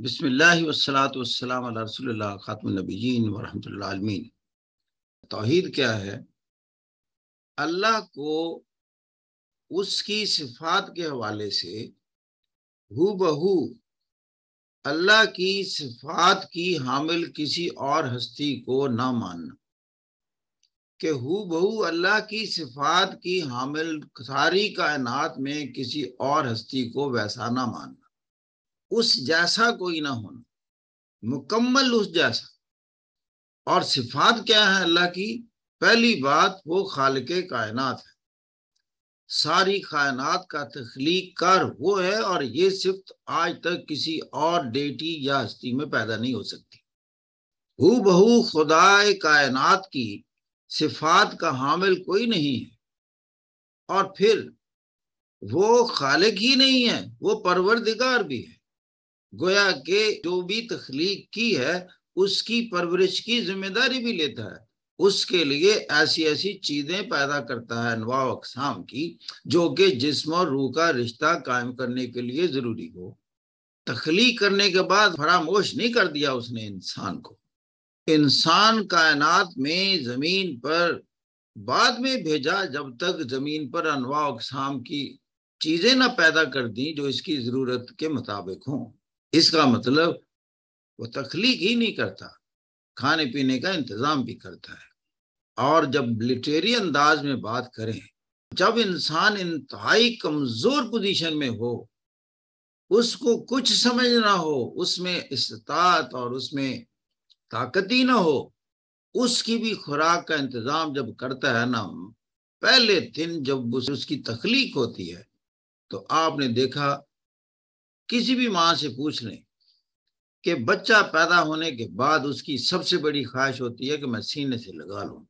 بسم اللہ والصلاة والسلام علی رسول اللہ خاتم النبیین ورحمۃ اللہ عالمین۔ توحید کیا ہے؟ اللہ کو اس کی صفات کے حوالے سے ہو بہو اللہ کی صفات کی حامل کسی اور ہستی کو نہ ماننا، کہ ہو بہو اللہ کی صفات کی حامل ساری کائنات میں کسی اور ہستی کو ویسا نہ ماننا، اس جیسا کوئی نہ ہونا، مکمل اس جیسا۔ اور صفات کیا ہے اللہ کی؟ پہلی بات وہ خالق کائنات ہے، ساری کائنات کا تخلیق کار وہ ہے، اور یہ صفت آج تک کسی اور ڈیٹی یا ہستی میں پیدا نہیں ہو سکتی۔ ہو بہو خدا کائنات کی صفات کا حامل کوئی نہیں ہے، اور پھر وہ خالق ہی نہیں ہے، وہ پروردگار بھی ہے۔ گویا کہ جو بھی تخلیق کی ہے اس کی پرورش کی ذمہ داری بھی لیتا ہے، اس کے لیے ایسی ایسی چیزیں پیدا کرتا ہے انواع و اقسام کی جو کہ جسم اور روح کا رشتہ قائم کرنے کے لیے ضروری ہو۔ تخلیق کرنے کے بعد فراموش نہیں کر دیا اس نے انسان کو۔ انسان کائنات میں زمین پر بعد میں بھیجا، جب تک زمین پر انواع و اقسام کی چیزیں نہ پیدا کر دیں جو اس کی ضرورت کے مطابق ہوں۔ اس کا مطلب وہ تخلیق ہی نہیں کرتا، کھانے پینے کا انتظام بھی کرتا ہے۔ اور جب لٹریری انداز میں بات کریں، جب انسان انتہائی کمزور پوزیشن میں ہو، اس کو کچھ سمجھ نہ ہو، اس میں استطاعت اور اس میں طاقت ہی نہ ہو، اس کی بھی خوراک کا انتظام جب کرتا ہے نا، پہلے دن جب اس کی تخلیق ہوتی ہے تو آپ نے دیکھا، کسی بھی ماں سے پوچھ لیں کہ بچہ پیدا ہونے کے بعد اس کی سب سے بڑی خواہش ہوتی ہے کہ میں سینے سے لگا لوں،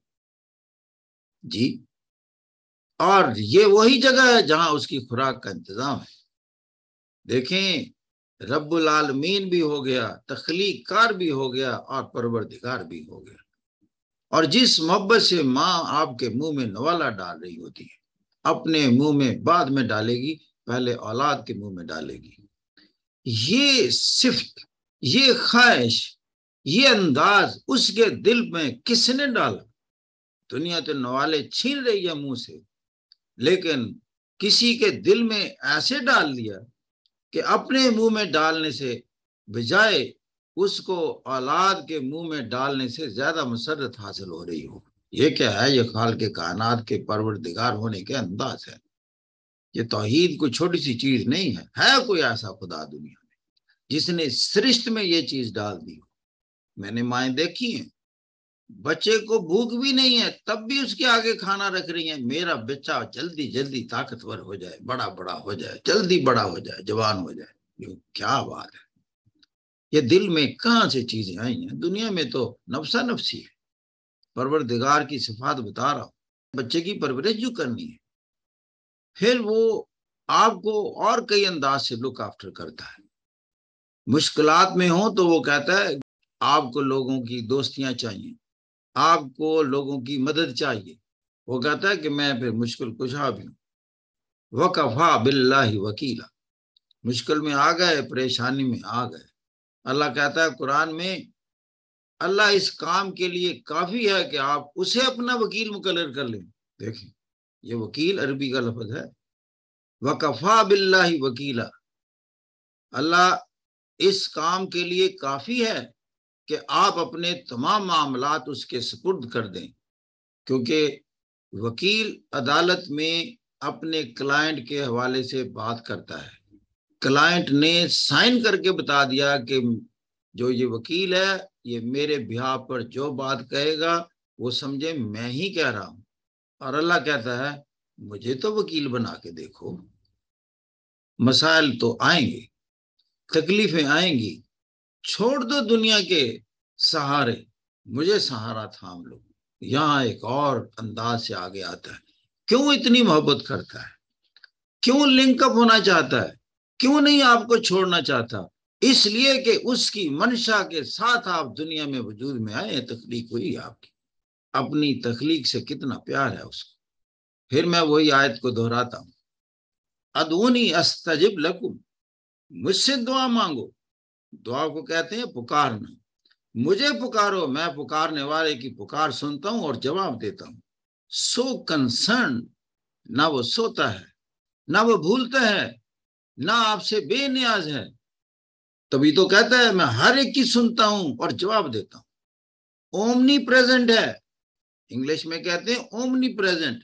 جی۔ اور یہ وہی جگہ ہے جہاں اس کی خوراک کا انتظام ہے۔ دیکھیں، رب العالمین بھی ہو گیا، تخلیق کار بھی ہو گیا، اور پروردگار بھی ہو گیا۔ اور جس محبت سے ماں آپ کے منہ میں نوالا ڈال رہی ہوتی ہے، اپنے منہ میں بعد میں ڈالے گی، پہلے اولاد کے منہ میں ڈالے گی۔ یہ صفت، یہ خواہش، یہ انداز اس کے دل میں کس نے ڈالا؟ دنیا تو نوالے چھین رہی ہے منہ سے، لیکن کسی کے دل میں ایسے ڈال دیا کہ اپنے منہ میں ڈالنے سے بجائے اس کو اولاد کے منہ میں ڈالنے سے زیادہ مسرت حاصل ہو رہی ہو۔ یہ کیا ہے؟ یہ خالق کائنات کے پروردگار ہونے کے انداز ہے۔ یہ توحید کوئی چھوٹی سی چیز نہیں ہے۔ ہے کوئی ایسا خدا دنیا میں جس نے سرشت میں یہ چیز ڈال دی ہو؟ میں نے مائیں دیکھی ہیں، بچے کو بھوک بھی نہیں ہے تب بھی اس کے آگے کھانا رکھ رہی ہیں، میرا بچہ جلدی جلدی طاقتور ہو جائے، بڑا ہو جائے، جلدی بڑا ہو جائے، جوان ہو جائے۔ کیا بات ہے! یہ دل میں کہاں سے چیزیں آئی ہیں؟ دنیا میں تو نفسا نفسی ہے۔ پروردگار کی صفات بتا رہا ہوں، بچے کی پرورش جو کرنی ہے، پھر وہ آپ کو اور کئی انداز سے لک آفٹر کرتا ہے۔ مشکلات میں ہوں تو وہ کہتا ہے آپ کو لوگوں کی دوستیاں چاہیے، آپ کو لوگوں کی مدد چاہیے۔ وہ کہتا ہے کہ میں پھر مشکل کشا بھی ہوں۔ وَكَفَى بِاللَّهِ وَكِيلًا، مشکل میں آ گئے، پریشانی میں آ گئے، اللہ کہتا ہے قرآن میں، اللہ اس کام کے لیے کافی ہے کہ آپ اسے اپنا وکیل مقرر کر لیں۔ دیکھیں، یہ وکیل عربی کا لفظ ہے، وَكَفَى بِاللَّهِ وَكِيلًا، اللہ اس کام کے لیے کافی ہے کہ آپ اپنے تمام معاملات اس کے سپرد کر دیں، کیونکہ وکیل عدالت میں اپنے کلائنٹ کے حوالے سے بات کرتا ہے۔ کلائنٹ نے سائن کر کے بتا دیا کہ جو یہ وکیل ہے، یہ میرے بہاف پر جو بات کہے گا وہ سمجھے میں ہی کہہ رہا ہوں۔ اور اللہ کہتا ہے مجھے تو وکیل بنا کے دیکھو، مسائل تو آئیں گے، تکلیفیں آئیں گی، چھوڑ دو دنیا کے سہارے، مجھے سہارا تھام لو۔ یہاں ایک اور انداز سے آگے آتا ہے، کیوں اتنی محبت کرتا ہے، کیوں لنک اپ ہونا چاہتا ہے، کیوں نہیں آپ کو چھوڑنا چاہتا؟ اس لیے کہ اس کی منشا کے ساتھ آپ دنیا میں وجود میں آئے، تخلیق ہوئی آپ کی، اپنی تخلیق سے کتنا پیار ہے اس کو۔ پھر میں وہی آیت کو دہراتا ہوں، ادعونی استجب لکم، مجھ سے دعا مانگو دعا کو کہتے ہیں پکارنا. مجھے پکارو، میں پکارنے والے کی پکار سنتا ہوں اور جواب دیتا ہوں. سو کنسرن، نہ وہ سوتا ہے نہ وہ بھولتا ہے نہ آپ سے بے نیاز ہے. تبھی تو کہتا ہے میں ہر ایک کی سنتا ہوں اور جواب دیتا ہوں. اومنی پریزنٹ ہے، انگلش میں کہتے ہیں اومنی پریزنٹ.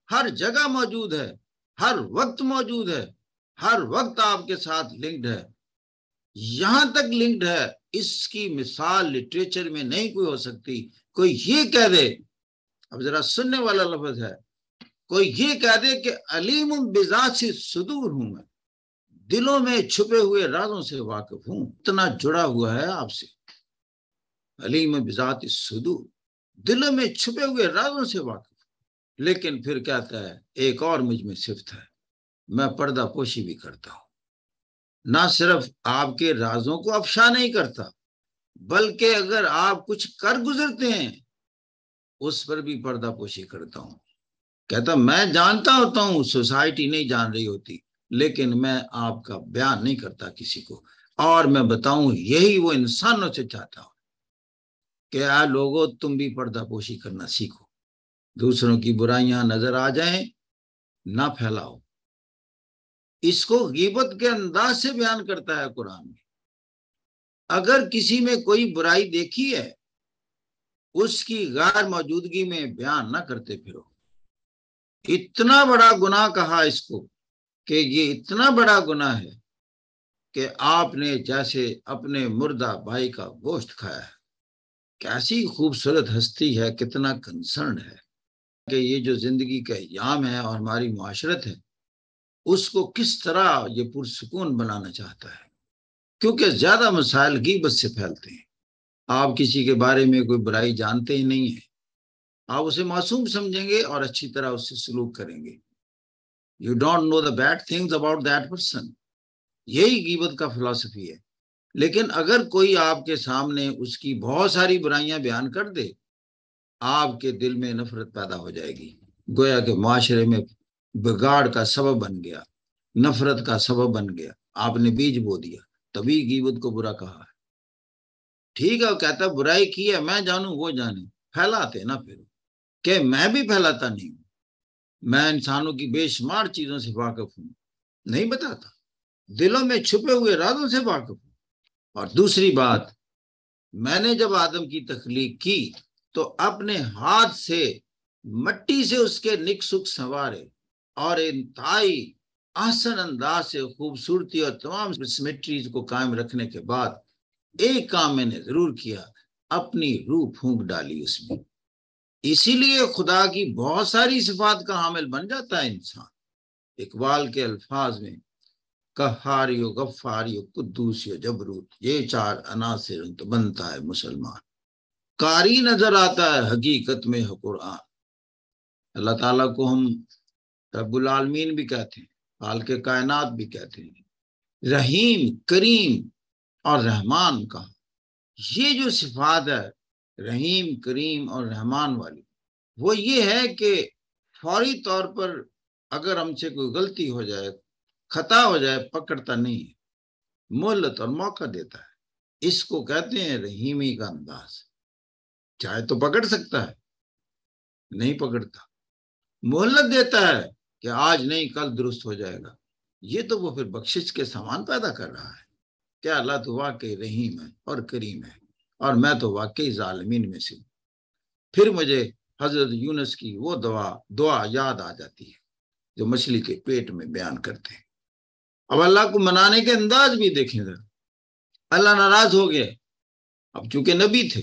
ہر جگہ موجود ہے، ہر وقت موجود ہے، ہر وقت آپ کے ساتھ لنکڈ ہے. یہاں تک لنکڈ ہے، اس کی مثال لٹریچر میں نہیں کوئی ہو سکتی. کوئی یہ کہہ دے، اب ذرا سننے والا لفظ ہے، کوئی یہ کہہ دے کہ علیم بذات صدور ہوں، میں دلوں میں چھپے ہوئے رازوں سے واقف ہوں، اتنا جڑا ہوا ہے آپ سے. علیم بذات صدور، دلوں میں چھپے ہوئے رازوں سے واقف. لیکن پھر کہتا ہے ایک اور مجھ میں صفت ہے، میں پردہ پوشی بھی کرتا ہوں. نہ صرف آپ کے رازوں کو افشا نہیں کرتا، بلکہ اگر آپ کچھ کر گزرتے ہیں اس پر بھی پردہ پوشی کرتا ہوں. کہتا میں جانتا ہوتا ہوں سوسائٹی نہیں جان رہی ہوتی، لیکن میں آپ کا بیان نہیں کرتا کسی کو. اور میں بتاؤں یہی وہ انسانوں سے چاہتا ہوں کہ لوگوں تم بھی پردہ پوشی کرنا سیکھو. دوسروں کی برائیاں نظر آ جائیں نہ پھیلاؤ. اس کو غیبت کے انداز سے بیان کرتا ہے قرآن میں. اگر کسی میں کوئی برائی دیکھی ہے اس کی غیر موجودگی میں بیان نہ کرتے پھرو. اتنا بڑا گناہ کہا اس کو کہ یہ اتنا بڑا گناہ ہے کہ آپ نے جیسے اپنے مردہ بھائی کا گوشت کھایا ہے. کیسی خوبصورت ہستی ہے، کتنا کنسرن ہے کہ یہ جو زندگی کا ایام ہے اور ہماری معاشرت ہے اس کو کس طرح یہ پرسکون بنانا چاہتا ہے. کیونکہ زیادہ مسائل غیبت سے پھیلتے ہیں. آپ کسی کے بارے میں کوئی برائی جانتے ہی نہیں ہیں، آپ اسے معصوم سمجھیں گے اور اچھی طرح اس سے سلوک کریں گے. You don't know the bad things about that person. یہی غیبت کا فلسفی ہے. لیکن اگر کوئی آپ کے سامنے اس کی بہت ساری برائیاں بیان کر دے آپ کے دل میں نفرت پیدا ہو جائے گی، گویا کہ معاشرے میں بگاڑ کا سبب بن گیا، نفرت کا سبب بن گیا. آپ نے بیج بو دیا، تبھی غیبت کو برا کہا ہے. ٹھیک ہے، وہ کہتا برائی کی ہے میں جانوں وہ جانے، پھیلاتے نہ پھر کہ میں بھی پھیلاتا نہیں ہوں. میں انسانوں کی بے شمار چیزوں سے واقف ہوں، نہیں بتاتا. دلوں میں چھپے ہوئے رازوں سے واقف ہوں. اور دوسری بات، میں نے جب آدم کی تخلیق کی تو اپنے ہاتھ سے مٹی سے اس کے نک سک سنوارے اور انتہائی احسن انداز سے خوبصورتی اور تمام سمیٹریز کو قائم رکھنے کے بعد ایک کام میں نے ضرور کیا، اپنی روح پھونک ڈالی اس میں. اسی لیے خدا کی بہت ساری صفات کا حامل بن جاتا ہے انسان. اقبال کے الفاظ میں قہاری و غفاری و قدوسی و جبروت، یہ چار عناصر تو بنتا ہے مسلمان. قاری نظر آتا ہے حقیقت میں ہے قرآن. اللہ تعالیٰ کو ہم رب العالمین بھی کہتے ہیں، خالق کائنات بھی کہتے ہیں، رحیم، کریم اور رحمان کا. یہ جو صفات ہے رحیم، کریم اور رحمان والی، وہ یہ ہے کہ فوری طور پر اگر ہم سے کوئی غلطی ہو جائے، خطا ہو جائے، پکڑتا نہیں ہے، مہلت اور موقع دیتا ہے. اس کو کہتے ہیں رحیمی کا انداز. چاہے تو پکڑ سکتا ہے، نہیں پکڑتا. مہلت دیتا ہے کہ آج نہیں کل درست ہو جائے گا. یہ تو وہ پھر بخشش کے سامان پیدا کر رہا ہے. کیا اللہ تو واقعی رحیم ہے اور کریم ہے، اور میں تو واقعی ظالمین میں سے ہوں. پھر مجھے حضرت یونس کی وہ دعا یاد آ جاتی ہے جو مچھلی کے پیٹ میں بیان کرتے ہیں. اب اللہ کو منانے کے انداز بھی دیکھیں ذرا. اللہ ناراض ہو گیا، اب چونکہ نبی تھے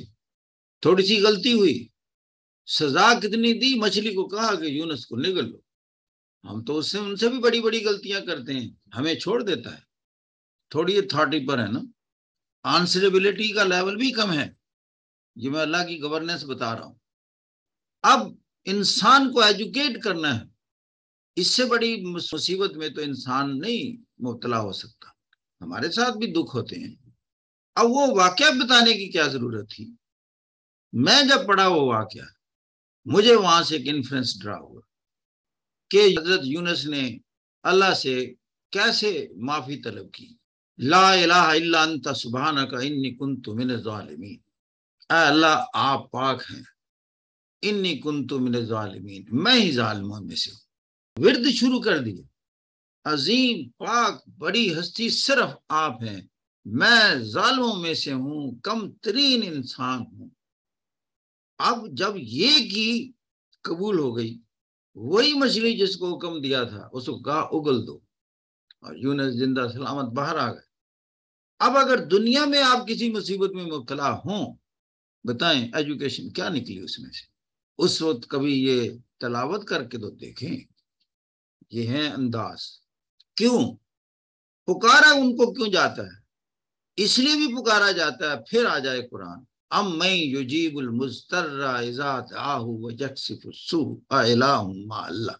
تھوڑی سی غلطی ہوئی، سزا کتنی دی، مچھلی کو کہا کہ یونس کو نگل لو. ہم تو ان سے بھی بڑی بڑی غلطیاں کرتے ہیں، ہمیں چھوڑ دیتا ہے. تھوڑی اتھارٹی پر ہے نا، آنسریبلٹی کا لیول بھی کم ہے. یہ میں اللہ کی گورننس بتا رہا ہوں. اب انسان کو ایجوکیٹ کرنا ہے، اس سے بڑی مصیبت میں تو انسان نہیں مبتلا ہو سکتا. ہمارے ساتھ بھی دکھ ہوتے ہیں. اب وہ واقعہ بتانے کی کیا ضرورت تھی؟ میں جب پڑھا وہ واقعہ مجھے وہاں سے ایک انفرنس ڈرا ہوا کہ حضرت یونس نے اللہ سے کیسے معافی طلب کی. لا الہ الا انت سبحانک انی کنت من الظالمین، اے اللہ آپ پاک ہیں، انی کنت من الظالمین، میں ہی ظالموں میں سے ہوں۔ ورد شروع کر دیا، عظیم پاک بڑی ہستی صرف آپ ہیں، میں ظالموں میں سے ہوں، کم ترین انسان ہوں۔ اب جب یہ کی قبول ہو گئی، وہی مچھلی جس کو حکم دیا تھا اس کو کہا اگل دو، اور یونس زندہ سلامت باہر آ گئے۔ اب اگر دنیا میں آپ کسی مصیبت میں مبتلا ہوں، بتائیں ایجوکیشن کیا نکلی اس میں سے؟ اس وقت کبھی یہ تلاوت کر کے تو دیکھیں، یہ ہے انداز۔ کیوں پکارا ان کو کیوں جاتا ہے؟ اس لیے بھی پکارا جاتا ہے، پھر آ جائے قرآن، ام من یجیب المضطر اذا دعاہ ویکشف السوء االہ مع اللہ،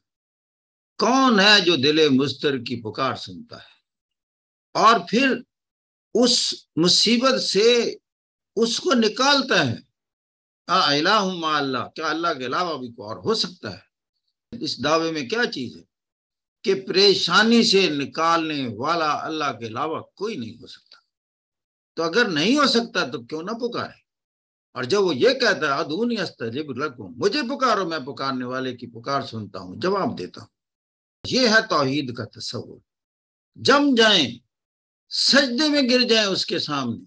کون ہے جو دل مضطر کی پکار سنتا ہے اور پھر اس مصیبت سے اس کو نکالتا ہے؟ الہ مع اللہ، کیا اللہ کے علاوہ بھی کوئی اور ہو سکتا ہے؟ اس دعوے میں کیا چیز ہے کہ پریشانی سے نکالنے والا اللہ کے علاوہ کوئی نہیں ہو سکتا؟ تو اگر نہیں ہو سکتا تو کیوں نہ پکارے؟ اور جب وہ یہ کہتا ہے ادعونی استجب لکم، مجھے پکارو میں پکارنے والے کی پکار سنتا ہوں، جواب دیتا ہوں۔ یہ ہے توحید کا تصور۔ جم جائیں، سجدے میں گر جائیں اس کے سامنے،